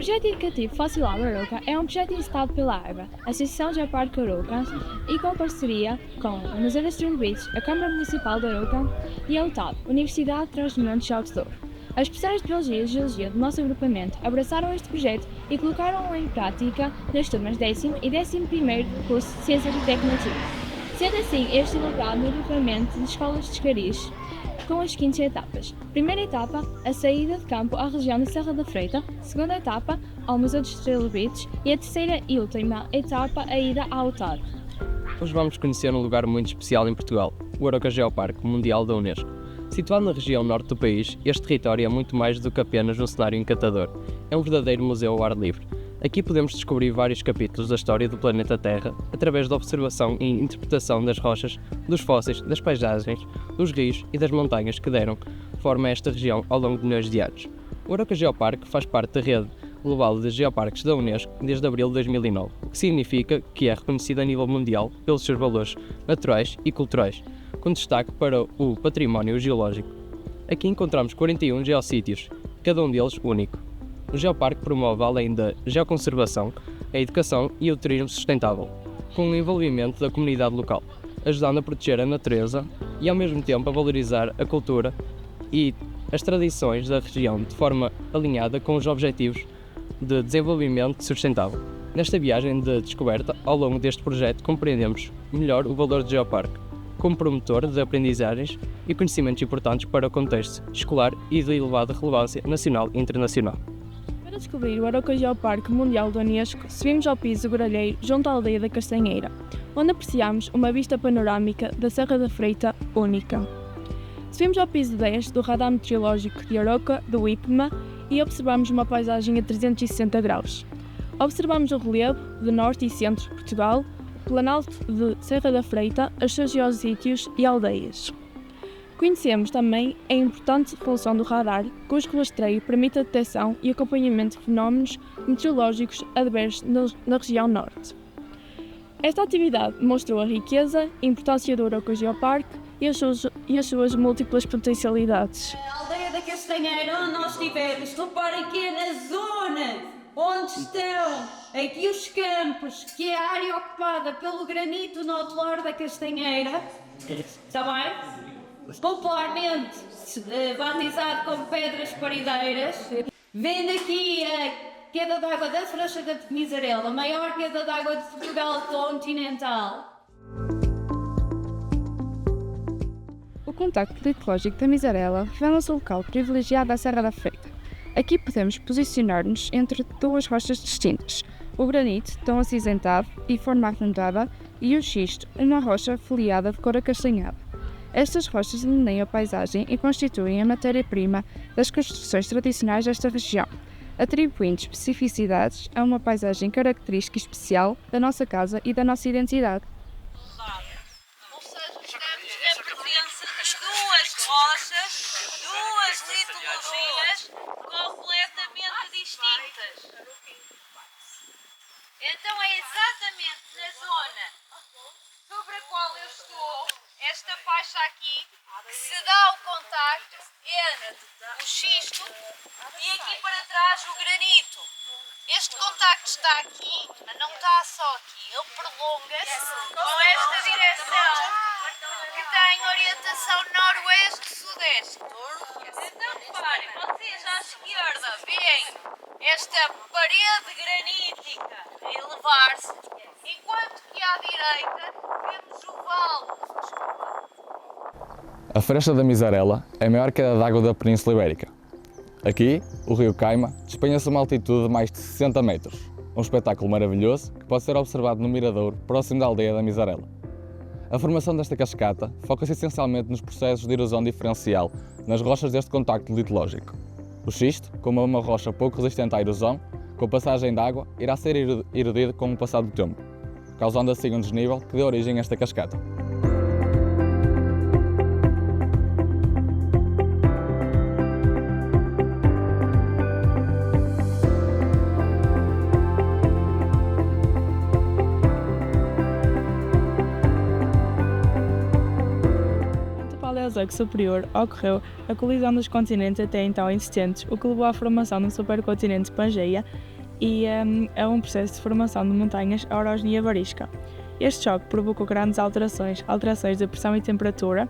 projeto educativo Fóssil Lab Arouca é um projeto instado pela ARBA, a Associação Geoparque Arouca, e com parceria com o Museu das Trilobites, a Câmara Municipal de Arouca e a UTAD, Universidade de Trás-os-Montes de Jogos de Ouro. As professoras de Biologia e Geologia do nosso agrupamento abraçaram este projeto e colocaram-o em prática nas turmas 10º e 11º do curso de Ciências e Tecnologia. Sendo assim, este celebrado no agrupamento de escolas de Escariz, com as seguintes etapas. Primeira etapa, a saída de campo à região da Serra da Freita. Segunda etapa, ao Museu dos Trilobites. E a terceira e última etapa, a ida à UTAD. Hoje vamos conhecer um lugar muito especial em Portugal, o Arouca Geoparque Mundial da Unesco. Situado na região norte do país, este território é muito mais do que apenas um cenário encantador. É um verdadeiro museu ao ar livre. Aqui podemos descobrir vários capítulos da história do planeta Terra através da observação e interpretação das rochas, dos fósseis, das paisagens, dos rios e das montanhas que deram forma a esta região ao longo de milhões de anos. O Arouca Geoparque faz parte da rede global de geoparques da Unesco desde abril de 2009, o que significa que é reconhecido a nível mundial pelos seus valores naturais e culturais, com destaque para o património geológico. Aqui encontramos 41 geossítios, cada um deles único. O Geoparque promove, além da geoconservação, a educação e o turismo sustentável, com o envolvimento da comunidade local, ajudando a proteger a natureza e, ao mesmo tempo, a valorizar a cultura e as tradições da região de forma alinhada com os objetivos de desenvolvimento sustentável. Nesta viagem de descoberta, ao longo deste projeto, compreendemos melhor o valor do Geoparque, como promotor de aprendizagens e conhecimentos importantes para o contexto escolar e de elevada relevância nacional e internacional. Para descobrir o Arouca Geoparque Mundial da Unesco, subimos ao piso do Gralheiro, junto à aldeia da Castanheira, onde apreciamos uma vista panorâmica da Serra da Freita única. Subimos ao piso 10 do Radar Meteorológico de Arouca, do IPMA, e observamos uma paisagem a 360 graus. Observamos o relevo de norte e centro de Portugal, o planalto de Serra da Freita, os seus geossítios e aldeias. Conhecemos também a importante função do radar, cujo rastreio permite a detecção e acompanhamento de fenómenos meteorológicos adversos na região norte. Esta atividade mostrou a riqueza e importância do Arouca Geoparque e as suas múltiplas potencialidades. A aldeia da Castanheira, onde nós estivemos, reparem que é na zona onde estão aqui os campos, que é a área ocupada pelo granito nodular da Castanheira, está bem? Popularmente batizado como Pedras Parideiras. Vendo aqui a queda d'água da Frouxa da Misarela, a maior queda d'água de Portugal continental. O contacto litológico da Misarela revela-se o local privilegiado à Serra da Freita. Aqui podemos posicionar-nos entre duas rochas distintas, o granito, tão acinzentado e forma arredondada, e o xisto, uma rocha foliada de cor acastanhada. Estas rochas delineam a paisagem e constituem a matéria-prima das construções tradicionais desta região, atribuindo especificidades a uma paisagem característica e especial da nossa casa e da nossa identidade. Ou seja, estamos na presença de duas rochas, duas litologias completamente distintas. Então é exatamente na zona sobre a qual eu estou, esta faixa aqui, que se dá o contacto entre o xisto e aqui para trás o granito. Este contacto está aqui, mas não está só aqui, ele prolonga-se com esta direção que tem orientação noroeste-sudeste. Então reparem, vocês à esquerda veem esta parede granítica a elevar-se, enquanto que à direita vemos o vale. A Fresta da Misarela é a maior queda d'água da Península Ibérica. Aqui, o rio Caima despenha-se a uma altitude de mais de 60 metros, um espetáculo maravilhoso que pode ser observado no miradouro próximo da aldeia da Misarela. A formação desta cascata foca-se essencialmente nos processos de erosão diferencial nas rochas deste contacto litológico. O xisto, como é uma rocha pouco resistente à erosão, com a passagem da água, irá ser erodido com o passar do tempo, causando assim um desnível que dê origem a esta cascata. Paleozoico superior ocorreu a colisão dos continentes até então existentes, o que levou à formação do supercontinente Pangeia e é um processo de formação de montanhas a orogenia varisca. Este choque provocou grandes alterações de pressão e temperatura,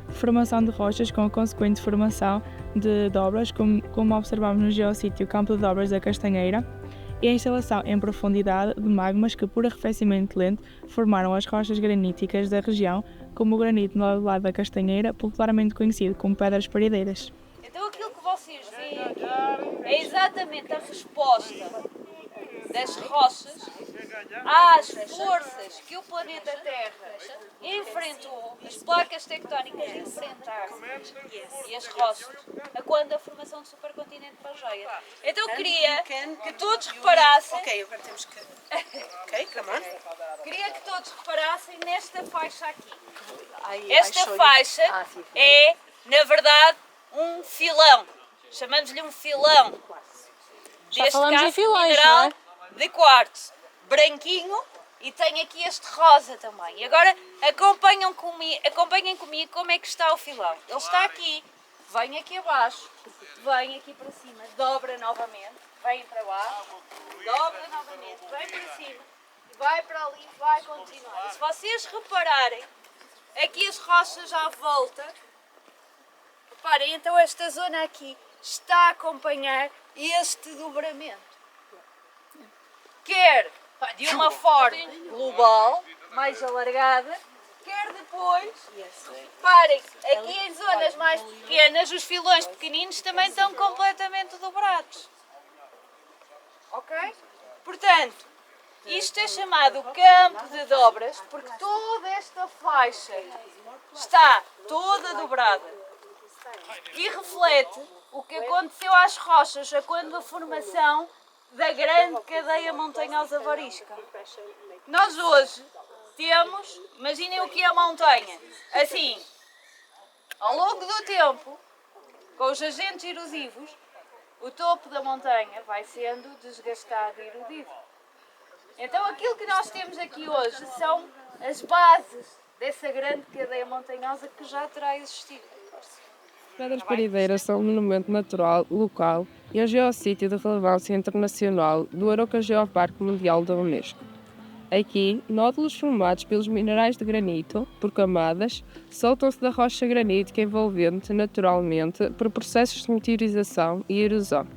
formação de rochas com a consequente formação de dobras, como observamos no geossítio Campo de Dobras da Castanheira, e a instalação em profundidade de magmas que, por arrefecimento lento, formaram as rochas graníticas da região, como o granito nodulado da Castanheira, popularmente conhecido como pedras parideiras. Então aquilo que vocês veem aqui é exatamente a resposta das rochas às forças que o planeta Terra enfrentou, as placas tectónicas enfrentaram e as rochas, a quando a formação do supercontinente Pangeia. Então eu queria que todos reparassem. Ok, agora temos que. Ok, come on. Queria que todos reparassem nesta faixa aqui. Esta faixa é, na verdade, um filão. Chamamos-lhe um filão. Já falamos em filões, mineral não é? De quartzo, branquinho, e tem aqui este rosa também. E agora acompanhem comigo como é que está o filão. Ele está aqui, vem aqui abaixo, vem aqui para cima, dobra novamente, vem para baixo, dobra novamente, vem para cima, vai para ali, vai continuar. E se vocês repararem, aqui as rochas à volta, reparem, então esta zona aqui está a acompanhar este dobramento. Quer de uma forma global, mais alargada, quer depois, reparem, aqui em zonas mais pequenas, os filões pequeninos também estão completamente dobrados. Ok? Portanto, isto é chamado campo de dobras, porque toda esta faixa está toda dobrada e reflete o que aconteceu às rochas quando a formação da grande cadeia montanhosa varisca. Nós hoje temos, imaginem o que é a montanha, assim, ao longo do tempo, com os agentes erosivos, o topo da montanha vai sendo desgastado e erodido. Então aquilo que nós temos aqui hoje são as bases dessa grande cadeia montanhosa que já terá existido. As pedras parideiras são um monumento natural local e um geossítio de relevância internacional do Aroca Geoparque Mundial da Unesco. Aqui, nódulos formados pelos minerais de granito, por camadas, soltam-se da rocha granítica envolvente naturalmente por processos de meteorização e erosão.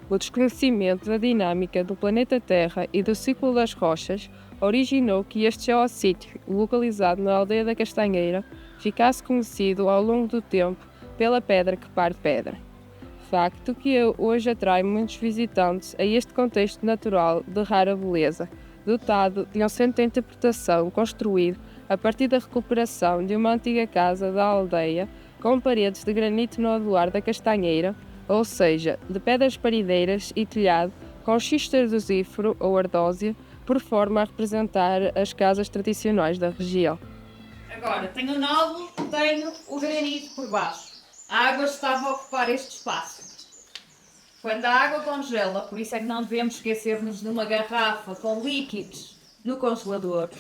O desconhecimento da dinâmica do planeta Terra e do ciclo das rochas originou que este geossítio, localizado na aldeia da Castanheira, ficasse conhecido ao longo do tempo pela pedra que pare pedra. Facto que hoje atrai muitos visitantes a este contexto natural de rara beleza, dotado de um centro de interpretação construído a partir da recuperação de uma antiga casa da aldeia com paredes de granito nodular da Castanheira, ou seja, de pedras parideiras e telhado com xisto ardosífero ou ardósia, por forma a representar as casas tradicionais da região. Agora, tenho o nódulo, tenho o granito por baixo. A água estava a ocupar este espaço. Quando a água congela, por isso é que não devemos esquecer-nos de uma garrafa com líquidos no congelador,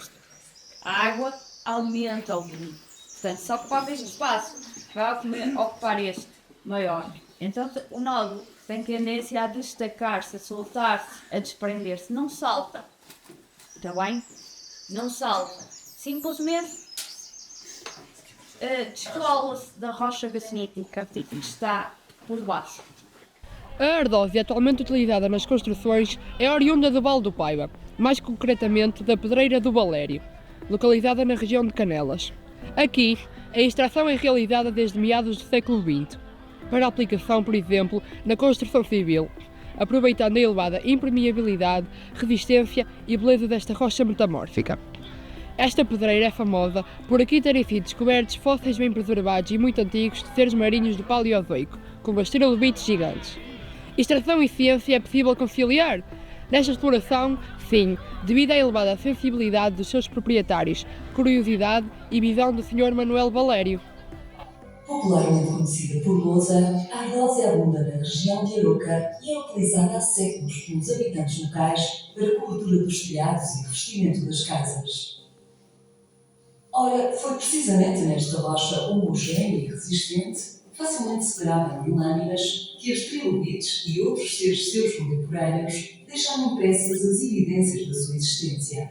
a água aumenta o volume. Portanto, se ocupar este espaço, vai ocupar este maior. Então, o nódulo tem tendência a destacar-se, a soltar-se, a desprender-se. Não salta. Está bem? Não salta. Simplesmente descola-se da rocha granítica que está por baixo. A ardósia atualmente utilizada nas construções é oriunda do Vale do Paiva, mais concretamente da Pedreira do Valério, localizada na região de Canelas. Aqui, a extração é realizada desde meados do século XX, para aplicação, por exemplo, na construção civil, aproveitando a elevada impermeabilidade, resistência e beleza desta rocha metamórfica. Esta pedreira é famosa por aqui terem sido descobertos fósseis bem preservados e muito antigos de seres marinhos do Paleozoico, como as trilobites gigantes. Extração e ciência é possível conciliar? Nesta exploração, sim, devido à elevada sensibilidade dos seus proprietários, curiosidade e visão do Sr. Manuel Valério. Popularmente conhecida por lousa, a ardósia abunda na região de Aroca e é utilizada há séculos pelos habitantes locais para a cobertura dos telhados e revestimento das casas. Ora, foi precisamente nesta rocha homogénea e resistente, facilmente separável em lâminas, que as trilobites e outros seres seus contemporâneos deixando impressas as evidências da sua existência.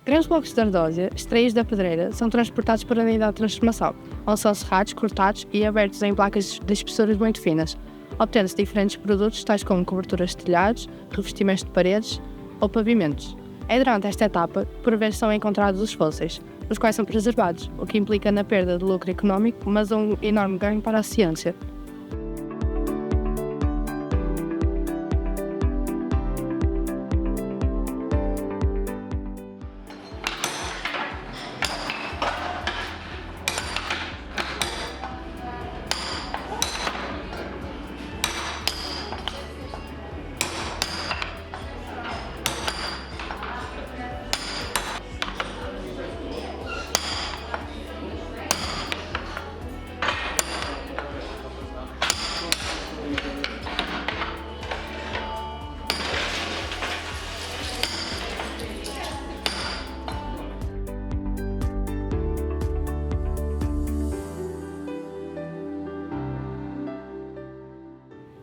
Grandes blocos de ardósia, extraídos da pedreira, são transportados para a unidade de transformação, onde são serrados, cortados e abertos em placas de espessuras muito finas, obtendo-se diferentes produtos tais como coberturas de telhados, revestimentos de paredes ou pavimentos. É durante esta etapa que por vezes são encontrados os fósseis, os quais são preservados, o que implica na perda de lucro económico, mas um enorme ganho para a ciência.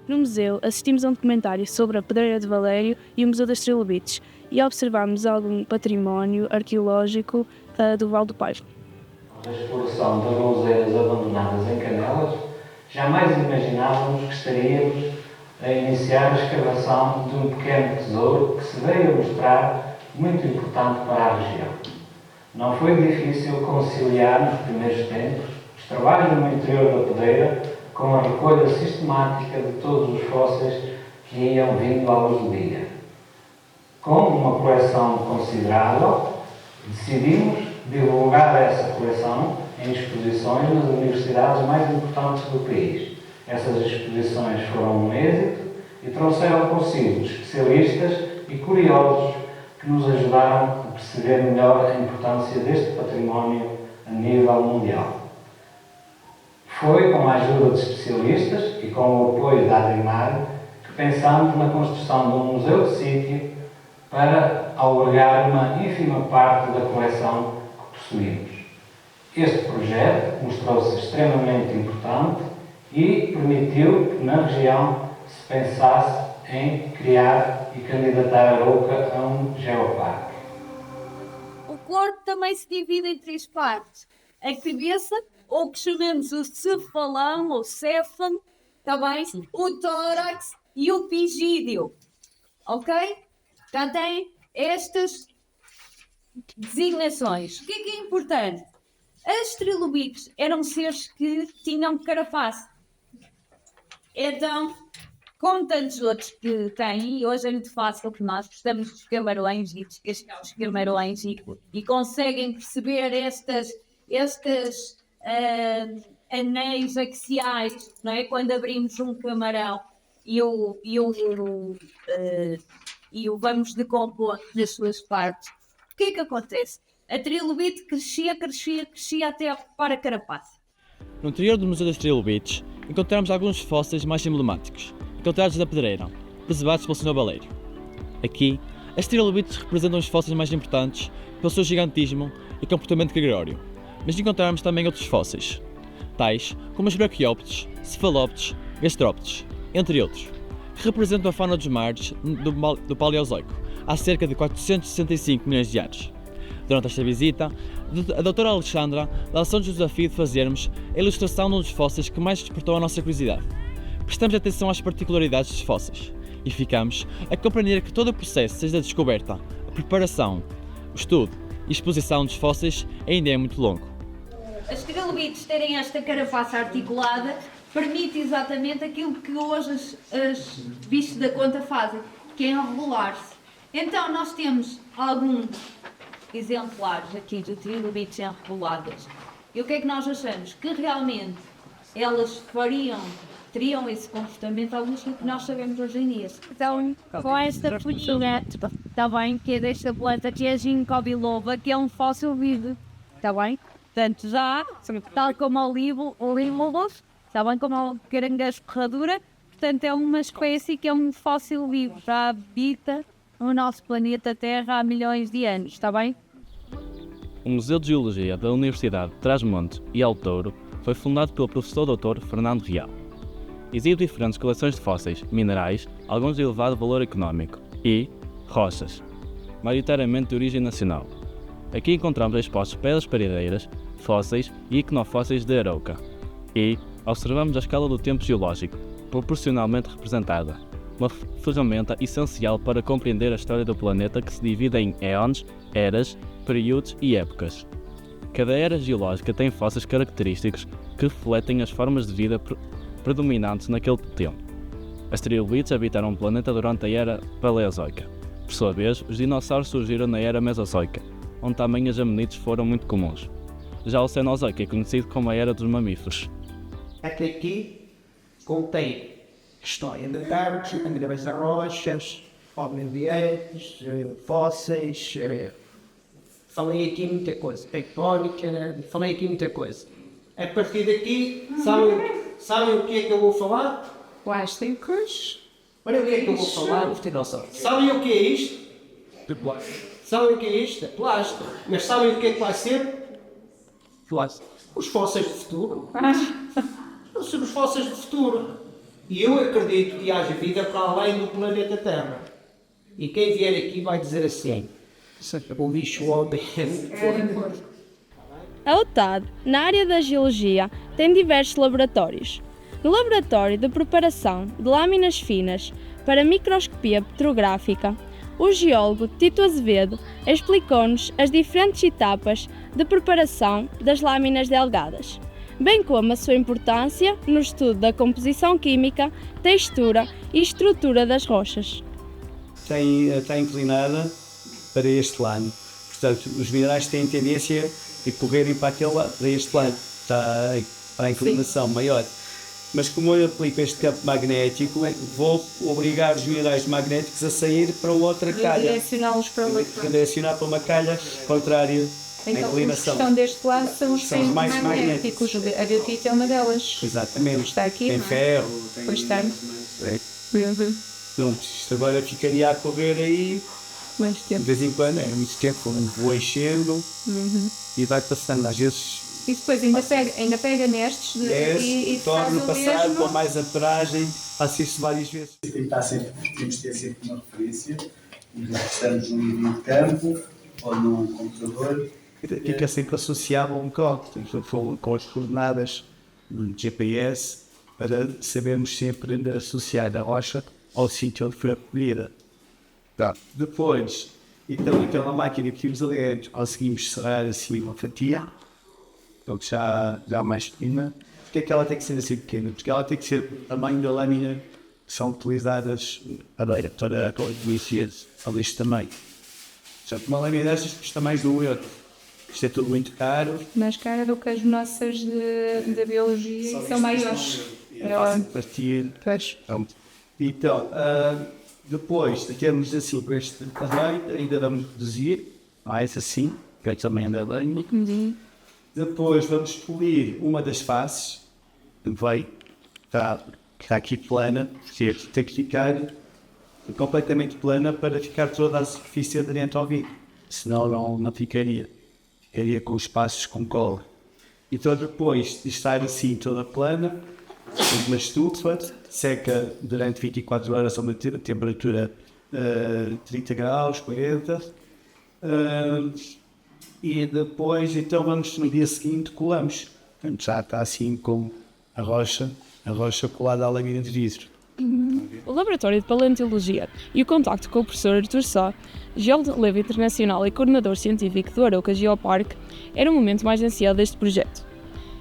No museu, assistimos a um documentário sobre a Pedreira de Valério e o Museu das Trilobites e observámos algum património arqueológico do Val do Paiva. Da exploração de rouseiras abandonadas em Canelas, jamais imaginávamos que estaríamos a iniciar a escavação de um pequeno tesouro que se veio a mostrar muito importante para a região. Não foi difícil conciliar, nos primeiros tempos, os trabalhos no interior da pedreira com a recolha sistemática de todos os fósseis que iam vindo à luz do dia. Com uma coleção considerável, decidimos divulgar essa coleção em exposições nas universidades mais importantes do país. Essas exposições foram um êxito e trouxeram consigo especialistas e curiosos que nos ajudaram a perceber melhor a importância deste património a nível mundial. Foi com a ajuda de especialistas e com o apoio da Ademar que pensámos na construção de um museu de sítio para albergar uma ínfima parte da coleção que possuímos. Este projeto mostrou-se extremamente importante e permitiu que na região se pensasse em criar e candidatar a Arouca a um geoparque. O corpo também se divide em três partes. A cabeça, ou que chamamos o cefalão, ou céfalo, também, o tórax e o pigídeo. Ok? Já tem estas designações. O que é importante? As trilobites eram seres que tinham carapaça. Então, como tantos outros que têm, e hoje é muito fácil que nós gostamos dos camarões e descascamos os camarões e conseguem perceber estes anéis axiais, não é? Quando abrimos um camarão e o vamos decompor nas suas partes. O que é que acontece? A trilobite crescia até ocupar a carapaça. No interior do Museu das Trilobites, encontramos alguns fósseis mais emblemáticos, encontrados na pedreira, preservados pelo Sr. Valério. Aqui, as trilobites representam os fósseis mais importantes pelo seu gigantismo e comportamento gregório, mas encontramos também outros fósseis, tais como os braquiópteros, cefalópteros, gastrópteros, entre outros, que representam a fauna dos mares do Paleozoico, há cerca de 465 milhões de anos. Durante esta visita, a doutora Alexandra lançou-nos o desafio de fazermos a ilustração de um dos fósseis que mais despertou a nossa curiosidade. Prestamos atenção às particularidades dos fósseis e ficamos a compreender que todo o processo, desde a descoberta, a preparação, o estudo e a exposição dos fósseis, ainda é muito longo. As trilobites terem esta carapaça articulada permite exatamente aquilo que hoje os bichos da conta fazem, que é enrolar-se. Então nós temos alguns exemplares aqui de trilobites enroladas. E o que é que nós achamos? Que realmente elas teriam esse comportamento ao luz do que nós sabemos hoje em dia. Então, com esta folhinha, está bem, que é desta planta, que é a ginkgo biloba, que é um fóssil vivo, está bem? Portanto, já, tal como o límulos, está bem, como o caranguejo ferradura, portanto é uma espécie que é um fóssil vivo, já habita no nosso planeta Terra há milhões de anos, está bem? O Museu de Geologia da Universidade de Trás-os-Montes e Alto Douro foi fundado pelo professor Dr. Fernando Real. Exibe diferentes coleções de fósseis, minerais, alguns de elevado valor económico, E. Rochas, maioritariamente de origem nacional. Aqui encontramos expostas pedras paredeiras, fósseis e iconofósseis de Arouca. E observamos a escala do tempo geológico, proporcionalmente representada, uma ferramenta essencial para compreender a história do planeta que se divide em éons, eras, períodos e épocas. Cada era geológica tem fósseis característicos que refletem as formas de vida predominantes naquele tempo. As trilobites habitaram o planeta durante a era paleozoica. Por sua vez, os dinossauros surgiram na era mesozoica, onde também os amenites foram muito comuns. Já o Cenozoico é conhecido como a era dos mamíferos. Até aqui contém história de árvores, minerais de rochas, ambientes, fósseis. Falei aqui muita coisa. Tectónica, falei aqui muita coisa. A partir daqui, sabem o que é que eu vou falar? Plásticos. Olha o que é que eu vou falar. Sabem o que é isto? Sabem o que é isto? É plástico. Mas sabem o que é que vai ser? Plástico. Os fósseis do futuro. Vão ser os fósseis do futuro. E eu acredito que haja vida para além do planeta Terra. E quem vier aqui vai dizer assim: o lixo homem. A UTAD, na área da geologia, tem diversos laboratórios. No Laboratório de Preparação de Lâminas Finas para Microscopia Petrográfica, o geólogo Tito Azevedo explicou-nos as diferentes etapas de preparação das lâminas delgadas, bem como a sua importância no estudo da composição química, textura e estrutura das rochas. Está inclinada para este lado. Portanto, os minerais têm tendência a correrem para este lado. Está para a inclinação maior. Mas como eu aplico este campo magnético, vou obrigar os minerais magnéticos a sair para outra calha. Direcioná-los para outra. Direcionar para uma calha contrária à inclinação. Os que estão deste lado são os mais magnéticos. A biotita é uma delas. Exatamente. Está aqui. Tem ferro. Pois está. Pronto, isto agora ficaria a correr aí. Mais tempo. De vez em quando, é muito tempo, vou enchendo e vai passando. Às vezes. E depois ainda pega nestes e torna faz o passar mesmo. com mais ateragem, faço isso várias vezes. Temos de ter sempre uma referência, estamos num livro de campo ou num computador. Fica sempre associado a um código, com as coordenadas do GPS, para sabermos sempre associar a rocha ao sítio onde foi recolhida. Depois, então aquela máquina que temos ali, conseguimos serrar assim uma fatia. Então já mais pequena. Porque é que ela tem que ser assim pequena? Porque ela tem que ser o tamanho da lâmina que são utilizadas para conhecer deste tamanho. Já que uma lâmina destas custa mais de €1. Isto é tudo muito caro. Mais caro do que as nossas de biologia e são maiores. Partir. Então, depois temos assim para este tamanho, ainda vamos reduzir, mais assim, que é também da lâmina. Depois vamos polir uma das faces, está aqui plana, porque tem que ficar completamente plana para ficar toda a superfície aderente ao vidro, senão não ficaria com os espaços com cola. Então depois de estar assim toda plana, uma estufa, seca durante 24 horas a uma temperatura 30 graus, 40. E depois, então, no dia seguinte, colamos. Portanto, já está assim com a rocha colada à lâmina de vidro. O Laboratório de Paleontologia e o contacto com o professor Artur Sá, geólogo de relevo internacional e coordenador científico do Arouca Geoparque, era o momento mais ansiado deste projeto.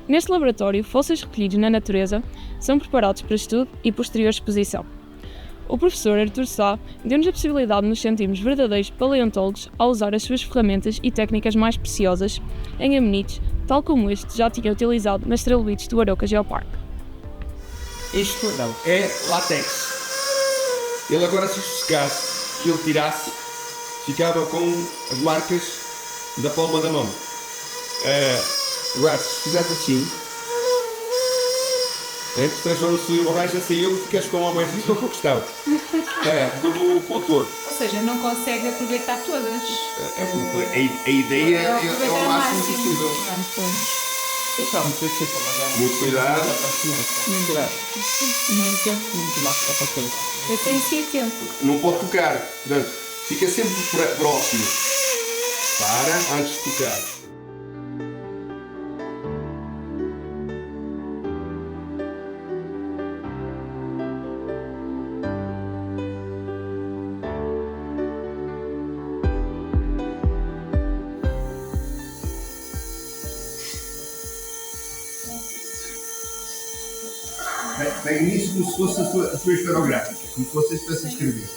Neste laboratório, fósseis recolhidos na natureza são preparados para estudo e posterior exposição. O professor Artur Sá deu-nos a possibilidade de nos sentirmos verdadeiros paleontólogos ao usar as suas ferramentas e técnicas mais preciosas em amenites, tal como este já tinha utilizado nas trilobites do Arouca Geoparque. Isto não, é látex. Ele agora, se secasse, se ele tirasse, ficava com as marcas da palma da mão. Agora, se fizesse assim, se transforma-se em borracha, saiu e ficas com uma moedinha com questão. Do cultor. Ou seja, não consegue aproveitar todas. A ideia é o máximo possível. Muito cuidado. Eu tenho que ser tempo. Não pode tocar. Portanto, fica sempre próximo. Para antes de tocar. Pega nisso como se fosse a sua esferográfica, como se você estivesse a escrever.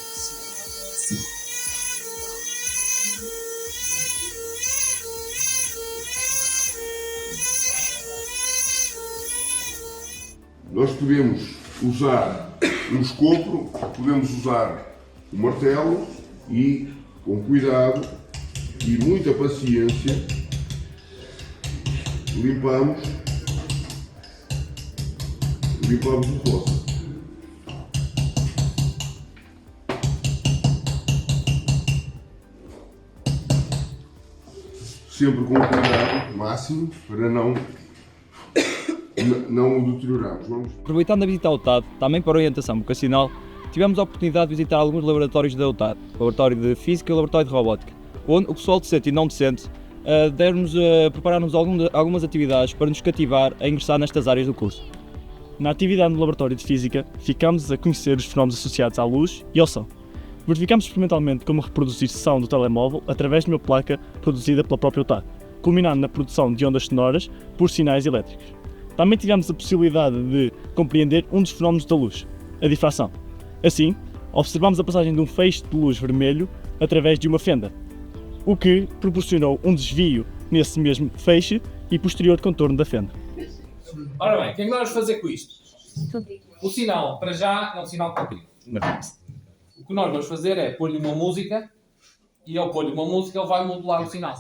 Nós podemos usar um escopro, podemos usar o martelo e, com cuidado e muita paciência, limpamos o fosso. Sempre com cuidado máximo para não o deteriorarmos. Aproveitando a visita à UTAD, também para orientação vocacional, tivemos a oportunidade de visitar alguns laboratórios da UTAD, o Laboratório de Física e o Laboratório de Robótica, onde o pessoal docente e não docente prepararam-nos algumas atividades para nos cativar a ingressar nestas áreas do curso. Na atividade no Laboratório de Física, ficamos a conhecer os fenómenos associados à luz e ao som. Verificamos experimentalmente como reproduzir som do telemóvel através de uma placa produzida pela própria UTAD, culminando na produção de ondas sonoras por sinais elétricos. Também tivemos a possibilidade de compreender um dos fenómenos da luz, a difração. Assim, observamos a passagem de um feixe de luz vermelho através de uma fenda, o que proporcionou um desvio nesse mesmo feixe e posterior contorno da fenda. Ora bem, o que é que nós vamos fazer com isto? O sinal, para já, é um sinal contínuo. O que nós vamos fazer é pôr-lhe uma música e ao pôr-lhe uma música ele vai modular o sinal.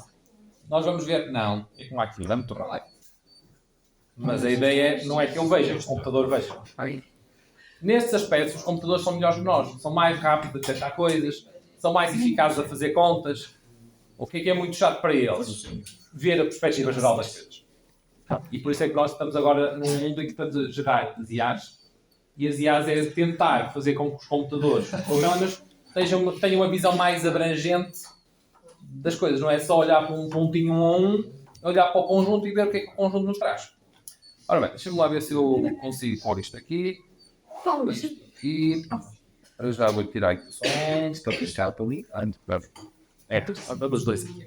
Nós vamos ver que não, é como aqui, vai muito rápido. Mas a ideia não é que eu veja, que o computador veja. Nestes aspectos, os computadores são melhores que nós. São mais rápidos a detectar coisas, são mais eficazes a fazer contas. O que é muito chato para eles? Ver a perspectiva geral das coisas. E por isso é que nós estamos agora num mundo em que estamos a gerar as IAs. E as IAs é tentar fazer com que os computadores, os programas, tenham uma visão mais abrangente das coisas. Não é só olhar para um pontinho a um, é olhar para o conjunto e ver o que é que o conjunto nos traz. Ora bem, deixa-me lá ver se eu consigo pôr isto aqui. E eu já vou tirar aqui o som. Estou a piscar para ali. Vamos dois aqui.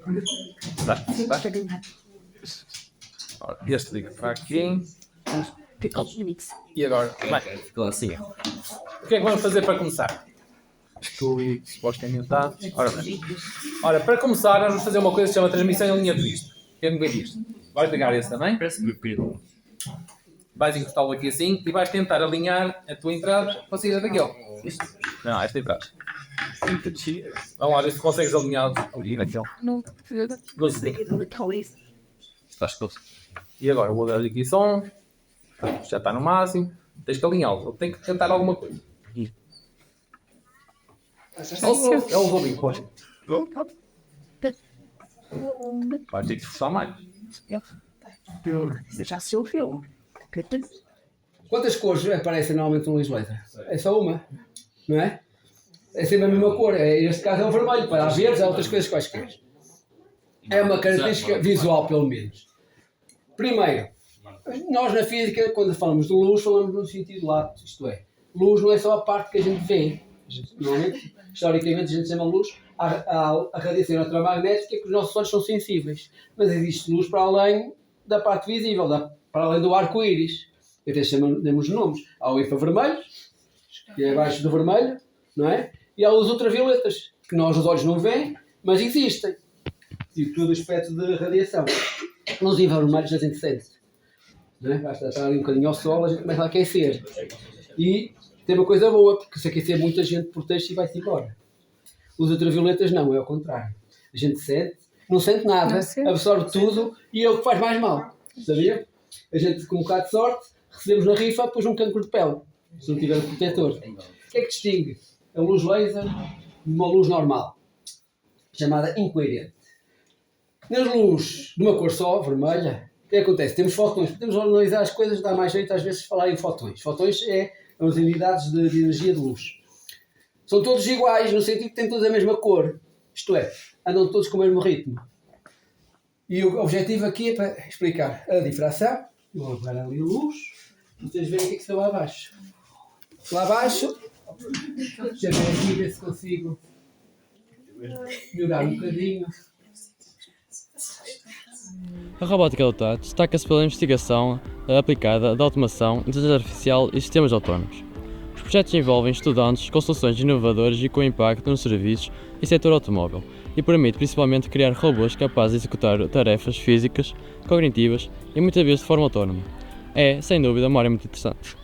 Ora, este liga para aqui. E agora, bem, assim. O que é que vamos fazer para começar? Supostamente está. Ora, para começar, nós vamos fazer uma coisa que se chama transmissão em linha de vista. Quer-me ver isto? Vais ligar esse também? Vais encostá-lo aqui assim e vais tentar alinhar a tua entrada com a saída daquele. Isto? Não, esta entrada. Vamos lá ver se consegues alinhar aquele. Não. Estás close. E agora eu vou dar aqui som. Já está no máximo. Tens que alinhá-lo. Ele tem que cantar alguma coisa. É o Robin, pode. Vai ter que esforçar mais. Já se ouviu. Quantas cores aparecem normalmente no laser? É só uma, não é? É sempre a mesma cor. Neste caso é o vermelho, para as verdes há outras coisas quaisquer. É uma característica visual, pelo menos. Primeiro, nós na física, quando falamos de luz, falamos no sentido lato, isto é, luz não é só a parte que a gente vê. Normalmente, historicamente, a gente chama luz a radiação eletromagnética que os nossos olhos são sensíveis. Mas existe luz para além da parte visível, para além do arco-íris. Até chamamos nomes. Há o infravermelho, que é abaixo do vermelho, não é? E há os ultravioletas, que nós os olhos não veem, mas existem. E todo o espectro de radiação. Nos infravermelhos a gente sente. Não é? Basta estar ali um bocadinho ao sol, a gente começa a aquecer. E tem uma coisa boa, porque se aquecer muita gente protege e vai-se embora. Os ultravioletas não, é ao contrário. A gente sente, não sente nada, absorve tudo e é o que faz mais mal. Sabia? A gente, com um bocado de sorte, recebemos na rifa depois um cancro de pele, se não tiver o protetor. O que é que distingue a luz laser de uma luz normal? Chamada incoerente. Na luz de uma cor só, vermelha, que acontece? Temos fotões, podemos analisar as coisas, dá mais jeito às vezes falar em fotões. Fotões é as unidades de energia de luz. São todos iguais, no sentido que têm todos a mesma cor, isto é, andam todos com o mesmo ritmo. E o objetivo aqui é para explicar a difração. Eu vou pegar ali a luz, vocês veem o que é que está lá abaixo. Lá abaixo, deixa eu ver aqui, ver se consigo melhorar um bocadinho. A robótica adotada destaca-se pela investigação aplicada da automação, inteligência artificial e sistemas autónomos. Os projetos envolvem estudantes com soluções inovadoras e com impacto nos serviços e setor automóvel, e permite principalmente criar robôs capazes de executar tarefas físicas, cognitivas e muitas vezes de forma autónoma. É, sem dúvida, uma área muito interessante.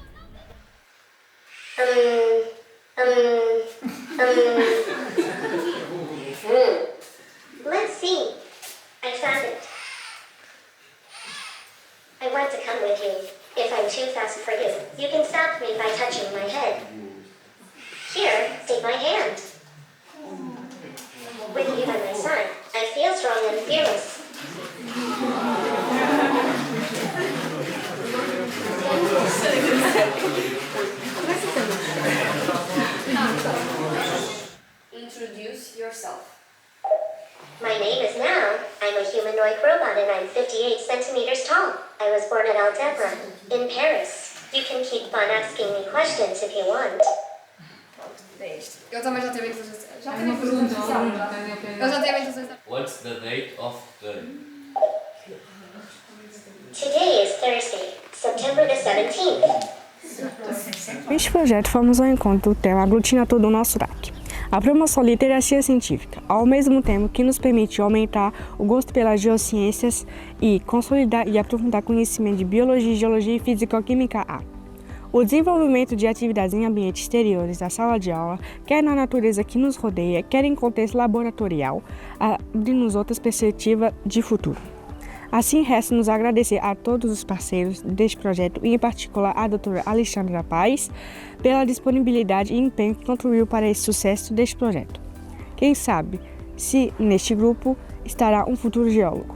Let's see. I found it. I want to come with you. If I'm too fast for you, you can stop me by touching my head. Here, take my hand. With you by my side, I feel strong and fearless. Introduce yourself. My name is Now. I'm a humanoid robot and I'm 58 centimeters tall. I was born at Aldebra, in Paris. You can keep on asking me questions if you want. Eu também já tive inteligência. Já tive inteligência artificial. Eu já tive inteligência. What's the date of the... Today is Thursday, September the 17th. Neste projeto, fomos ao encontro do tema Aglutina todo o nosso DAC. A promoção literacia científica, ao mesmo tempo que nos permite aumentar o gosto pelas geociências e consolidar e aprofundar conhecimento de biologia, geologia e físico-química A. O desenvolvimento de atividades em ambientes exteriores da sala de aula, quer na natureza que nos rodeia, quer em contexto laboratorial, abre-nos outras perspectivas de futuro. Assim, resta-nos agradecer a todos os parceiros deste projeto e, em particular, a doutora Alexandra Paes, pela disponibilidade e empenho que contribuiu para esse sucesso deste projeto. Quem sabe, se neste grupo estará um futuro geólogo.